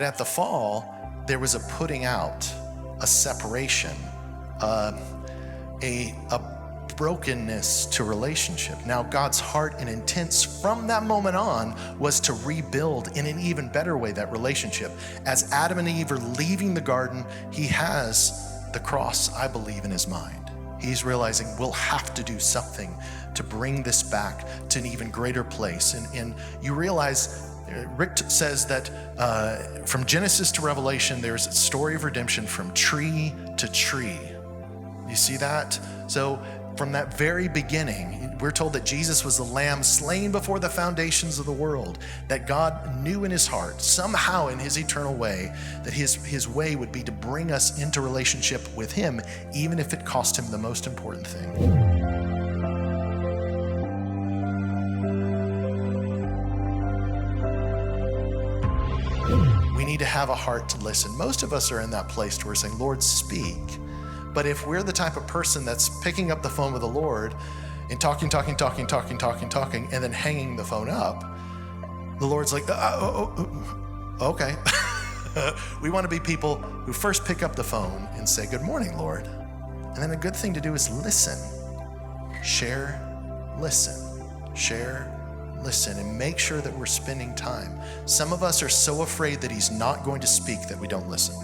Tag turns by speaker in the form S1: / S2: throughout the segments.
S1: At the fall, there was a putting out, a separation, a brokenness to relationship. Now, God's heart and intent from that moment on was to rebuild in an even better way that relationship. As Adam and Eve are leaving the garden, he has the cross, I believe, in his mind. He's realizing we'll have to do something to bring this back to an even greater place. And you realize, Rick says that from Genesis to Revelation, there's a story of redemption from tree to tree. You see that? So from that very beginning, we're told that Jesus was the lamb slain before the foundations of the world, that God knew in his heart, somehow in his eternal way, that his way would be to bring us into relationship with him, even if it cost him the most important thing. We need to have a heart to listen. Most of us are in that place where we're saying, Lord, speak. But if we're the type of person that's picking up the phone with the Lord and talking, and then hanging the phone up, the Lord's like, okay. We want to be people who first pick up the phone and say, good morning, Lord. And then a good thing to do is listen. Share, listen. Share, listen, and make sure that we're spending time. Some of us are so afraid that he's not going to speak that we don't listen.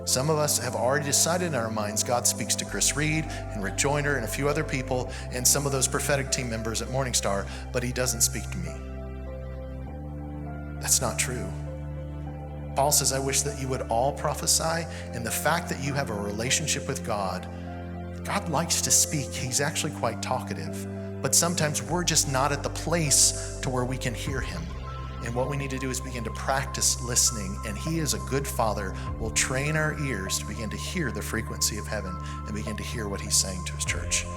S1: Some of us have already decided in our minds God speaks to Chris Reed and Rick Joyner and a few other people and some of those prophetic team members at Morningstar, but he doesn't speak to me. That's not true. Paul says, I wish that you would all prophesy, and the fact that you have a relationship with God, God likes to speak. He's actually quite talkative, but sometimes we're just not at the place to where we can hear him. And what we need to do is begin to practice listening. And he is a good father, will train our ears to begin to hear the frequency of heaven and begin to hear what he's saying to his church.